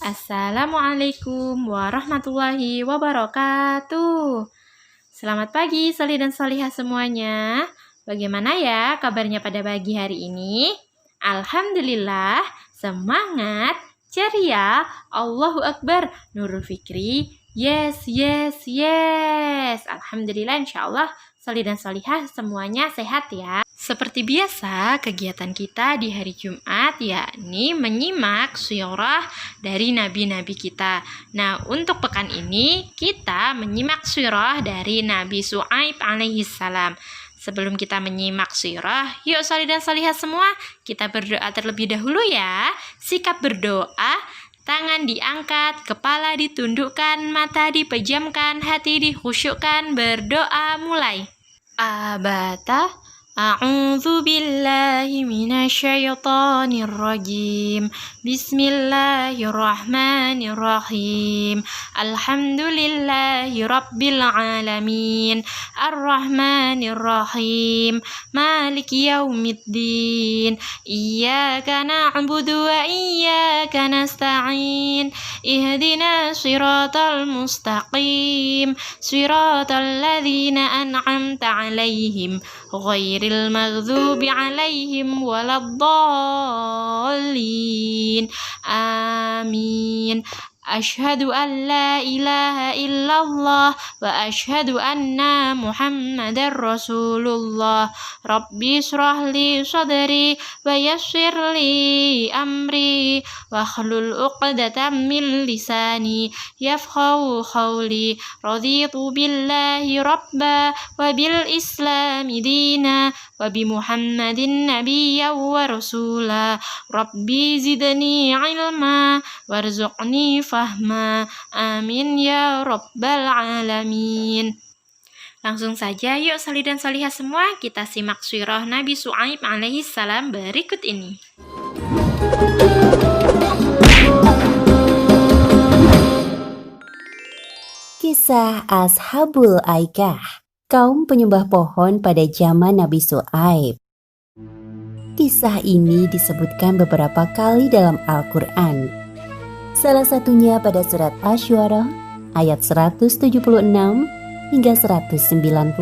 Assalamualaikum warahmatullahi wabarakatuh. Selamat pagi Soli dan Solihah semuanya. Bagaimana ya kabarnya pada pagi hari ini? Alhamdulillah, semangat, ceria, Allahu Akbar, Nurul Fikri, yes. Alhamdulillah, insya Allah Soli dan Solihah semuanya sehat ya. Seperti biasa, kegiatan kita di hari Jumat yakni menyimak sirah dari nabi-nabi kita. Nah, untuk pekan ini kita menyimak sirah dari Nabi Syuaib alaihissalam. Sebelum kita menyimak sirah, yuk Soli dan Solihah semua, kita berdoa terlebih dahulu ya. Sikap berdoa, tangan diangkat, kepala ditundukkan, mata dipejamkan, hati dikhusyukkan. Berdoa mulai. Abata A'udzu billahi minasyaitonir rajim. Bismillahirrahmanirrahim. Alhamdulillahi rabbil alamin. Arrahmanir rahim. Maliki yaumiddin. Iyyaka na'budu wa iyyaka nasta'in. Ihdina shiratal mustaqim. Shiratal ladzina an'amta 'alaihim ghairil maghdubi 'alaihim waladdallin. Amin. Asyhadu an la ilaha illallah wa asyhadu anna Muhammadar Rasulullah. Rabbi shrah li sadri wa yassir li amri wa hlul 'uqdatam min lisani yafqahu qawli. Raditu billahi rabba wa bil islami dina wa bi Muhammadin nabiyya wa rasula. Rabbi zidni ilma warzuqni fahma. Amin ya rabbal alamin. Langsung saja yuk Soli dan Solihah semua, kita simak sirah Nabi Syuaib alaihissalam berikut ini. Kisah Ashabul Aikah, kaum penyembah pohon pada zaman Nabi Syuaib. Kisah ini disebutkan beberapa kali dalam Al-Quran. Salah satunya pada surat Asy-Syu'ara ayat 176 hingga 191.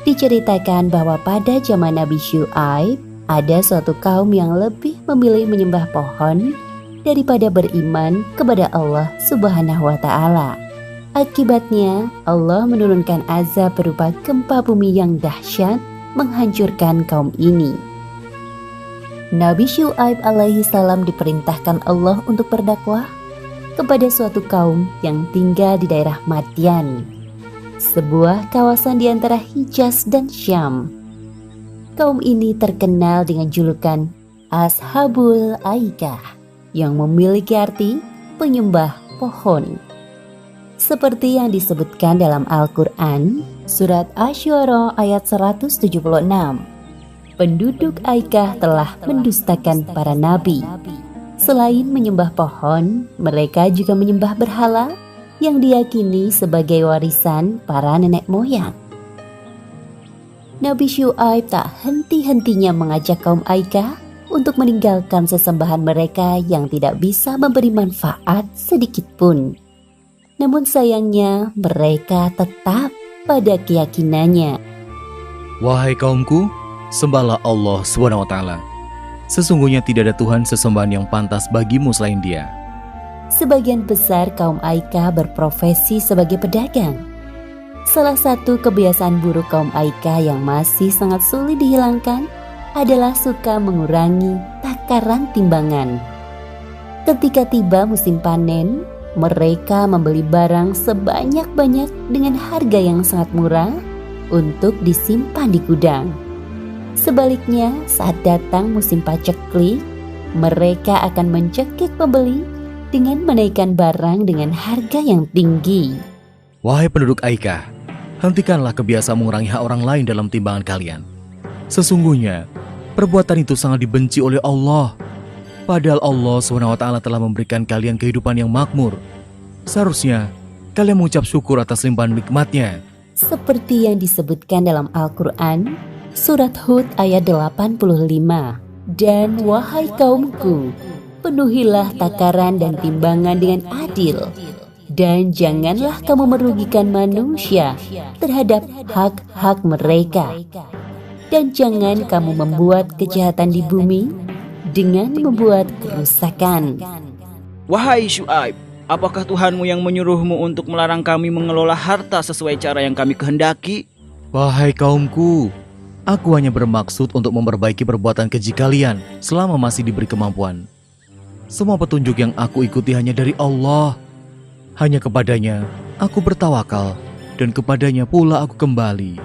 Diceritakan bahwa pada zaman Nabi Syuaib ada suatu kaum yang lebih memilih menyembah pohon daripada beriman kepada Allah Subhanahu wa Ta'ala. Akibatnya, Allah menurunkan azab berupa gempa bumi yang dahsyat menghancurkan kaum ini. Nabi Syuaib alaihi salam diperintahkan Allah untuk berdakwah kepada suatu kaum yang tinggal di daerah Madyan, sebuah kawasan di antara Hijaz dan Syam. Kaum ini terkenal dengan julukan Ashabul Aikah yang memiliki arti penyembah pohon. Seperti yang disebutkan dalam Al-Quran, surat Asy-Syu'ara ayat 176. Penduduk Aikah telah mendustakan para nabi. Selain menyembah pohon, mereka juga menyembah berhala yang diyakini sebagai warisan para nenek moyang. Nabi Syuaib tak henti-hentinya mengajak kaum Aikah untuk meninggalkan sesembahan mereka yang tidak bisa memberi manfaat sedikit pun. Namun sayangnya mereka tetap pada keyakinannya. Wahai kaumku, sembahlah Allah SWT. Sesungguhnya tidak ada Tuhan sesembahan yang pantas bagimu selain Dia. Sebagian besar kaum Aikah berprofesi sebagai pedagang. Salah satu kebiasaan buruk kaum Aikah yang masih sangat sulit dihilangkan adalah suka mengurangi takaran timbangan. Ketika tiba musim panen, mereka membeli barang sebanyak-banyak dengan harga yang sangat murah untuk disimpan di gudang. Sebaliknya, saat datang musim paceklik, mereka akan mencekik pembeli dengan menaikkan barang dengan harga yang tinggi. Wahai penduduk Aikah, hentikanlah kebiasaan mengurangi hak orang lain dalam timbangan kalian. Sesungguhnya, perbuatan itu sangat dibenci oleh Allah. Padahal Allah SWT telah memberikan kalian kehidupan yang makmur. Seharusnya, kalian mengucap syukur atas limpahan nikmat-Nya. Seperti yang disebutkan dalam Al-Quran, Surat Hud ayat 85. Dan wahai kaumku, Penuhilah takaran dan timbangan dengan adil. Dan janganlah kamu merugikan manusia terhadap hak-hak mereka. Dan jangan kamu membuat kejahatan di bumi dengan membuat kerusakan. Wahai Syuaib, apakah Tuhanmu yang menyuruhmu untuk melarang kami mengelola harta sesuai cara yang kami kehendaki? Wahai kaumku, aku hanya bermaksud untuk memperbaiki perbuatan keji kalian selama masih diberi kemampuan. Semua petunjuk yang aku ikuti hanya dari Allah. Hanya kepadanya aku bertawakal, dan kepadanya pula aku kembali.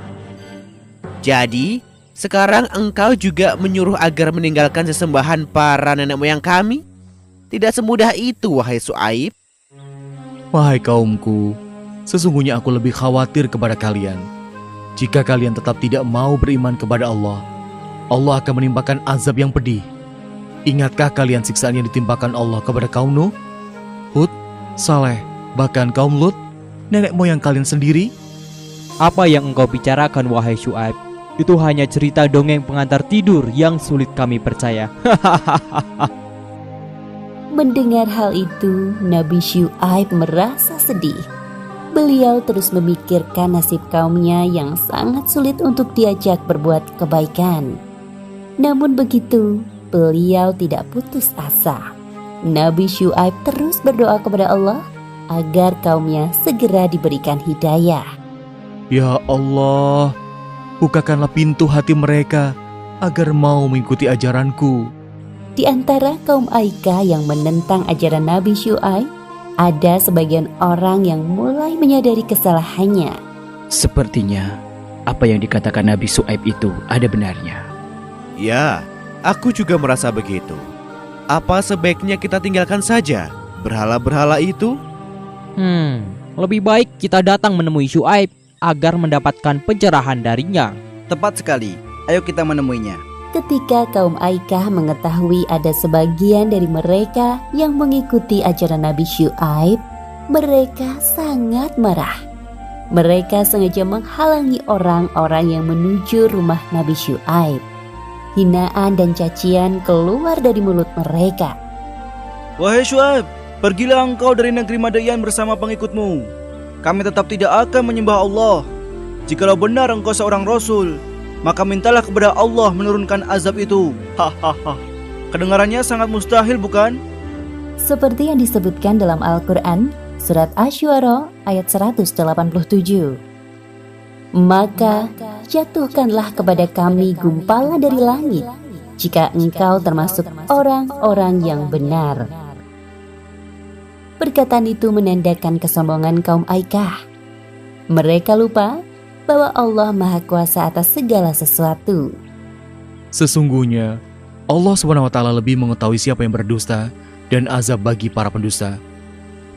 Jadi, sekarang engkau juga menyuruh agar meninggalkan sesembahan para nenek moyang kami? Tidak semudah itu, wahai Syuaib. Wahai kaumku, sesungguhnya aku lebih khawatir kepada kalian. Jika kalian tetap tidak mau beriman kepada Allah, Allah akan menimpakan azab yang pedih. Ingatkah kalian siksaan yang ditimpakan Allah kepada kaum Nuh, Hud, Saleh, bahkan kaum Lut, nenek moyang kalian sendiri? Apa yang engkau bicarakan, wahai Syuaib? Itu hanya cerita dongeng pengantar tidur yang sulit kami percaya. Mendengar hal itu, Nabi Syuaib merasa sedih. Beliau terus memikirkan nasib kaumnya yang sangat sulit untuk diajak berbuat kebaikan. Namun begitu, beliau tidak putus asa. Nabi Syuaib terus berdoa kepada Allah agar kaumnya segera diberikan hidayah. Ya Allah, bukakanlah pintu hati mereka agar mau mengikuti ajaranku. Di antara kaum Aika yang menentang ajaran Nabi Syuaib, ada sebagian orang yang mulai menyadari kesalahannya. Sepertinya apa yang dikatakan Nabi Syuaib itu ada benarnya. Ya, aku juga merasa begitu. Apa sebaiknya kita tinggalkan saja berhala-berhala itu? Lebih baik kita datang menemui Syuaib agar mendapatkan pencerahan darinya. Tepat sekali, ayo kita menemuinya. Ketika kaum Aikah mengetahui ada sebagian dari mereka yang mengikuti ajaran Nabi Syuaib, mereka sangat marah. Mereka sengaja menghalangi orang-orang yang menuju rumah Nabi Syuaib. Hinaan dan cacian keluar dari mulut mereka. Wahai Syuaib, pergilah engkau dari negeri Madayan bersama pengikutmu. Kami tetap tidak akan menyembah Allah. Jikalau benar engkau seorang Rasul, maka mintalah kepada Allah menurunkan azab itu. Hahaha. Kedengarannya sangat mustahil, bukan? Seperti yang disebutkan dalam Al-Quran, Surat Asy-Syu'ara ayat 187. Maka jatuhkanlah kepada kami gumpalan dari langit, jika engkau termasuk orang-orang yang benar. Perkataan itu menandakan kesombongan kaum Aikah. Mereka lupa bahwa Allah Maha Kuasa atas segala sesuatu. Sesungguhnya Allah SWT lebih mengetahui siapa yang berdusta dan azab bagi para pendusta.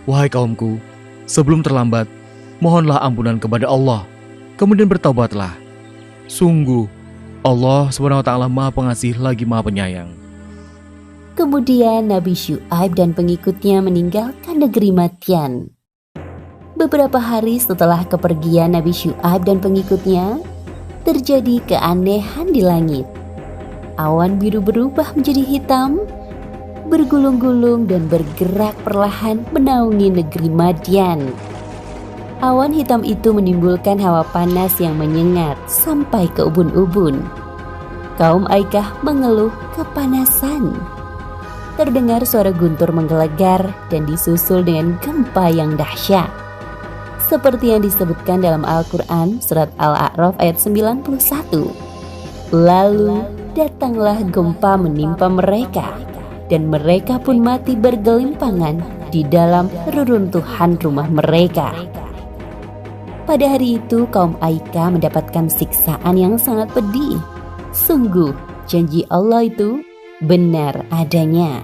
Wahai kaumku, sebelum terlambat, mohonlah ampunan kepada Allah, kemudian bertaubatlah. Sungguh, Allah SWT Maha Pengasih lagi Maha Penyayang. Kemudian Nabi Syuaib dan pengikutnya meninggalkan negeri Madian. Beberapa hari setelah kepergian Nabi Syuaib dan pengikutnya, terjadi keanehan di langit. Awan biru berubah menjadi hitam, bergulung-gulung dan bergerak perlahan menaungi negeri Madian. Awan hitam itu menimbulkan hawa panas yang menyengat sampai ke ubun-ubun. Kaum Aikah mengeluh kepanasan. Terdengar suara guntur menggelegar dan disusul dengan gempa yang dahsyat. Seperti yang disebutkan dalam Al-Quran Surat Al-A'raf ayat 91. Lalu datanglah gempa menimpa mereka, dan mereka pun mati bergelimpangan di dalam reruntuhan rumah mereka. Pada hari itu kaum Aikah mendapatkan siksaan yang sangat pedih. Sungguh janji Allah itu benar adanya.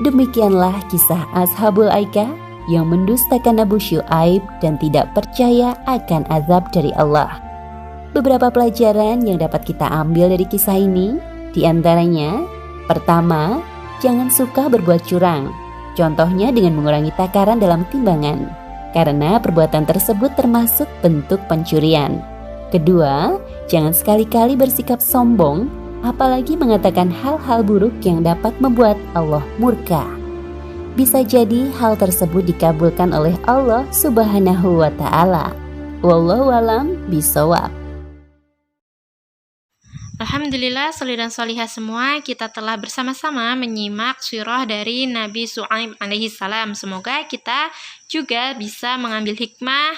Demikianlah kisah Ashabul Aikah yang mendustakan Nabi Syuaib dan tidak percaya akan azab dari Allah. Beberapa pelajaran yang dapat kita ambil dari kisah ini, di antaranya, pertama, jangan suka berbuat curang. Contohnya dengan mengurangi takaran dalam timbangan, karena perbuatan tersebut termasuk bentuk pencurian. Kedua, jangan sekali-kali bersikap sombong apalagi mengatakan hal-hal buruk yang dapat membuat Allah murka. Bisa jadi hal tersebut dikabulkan oleh Allah Subhanahu wa Ta'ala. Wallahu alam bishawab. Alhamdulillah, sholih dan sholihah semua, kita telah bersama-sama menyimak surah dari Nabi Syuaib alaihi salam. Semoga kita juga bisa mengambil hikmah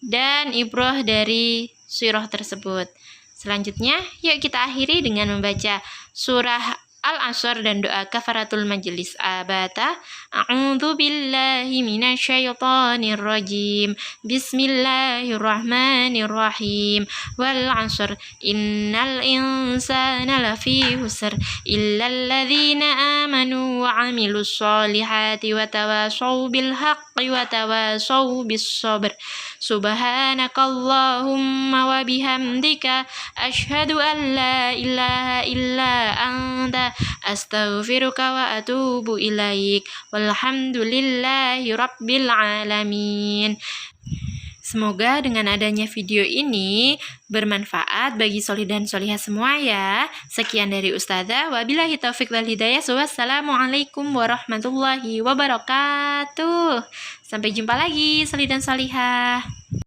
dan ibrah dari surah tersebut. Selanjutnya, yuk kita akhiri dengan membaca surah Al-Asr dan doa kafaratul majlis. Abata, a'udzu billahi minasyaitonir rajim. Bismillahirrahmanirrahim. Wal 'asr, innal insana lafi husr illa alladzina amanu wa 'amilus solihati wa tawashaw bil haqqi wa tawashaw bis sabr. Subhanakallahumma wa bihamdika asyhadu an la ilaha illa anta astaghfiruka wa atubu ilaik. Walhamdulillahi rabbil alamin. Semoga dengan adanya video ini bermanfaat bagi sholih dan sholihah semua ya. Sekian dari Ustazah. Wabillahi taufiq wal hidayah. Wassalamualaikum warahmatullahi wabarakatuh. Sampai jumpa lagi sholih dan sholihah.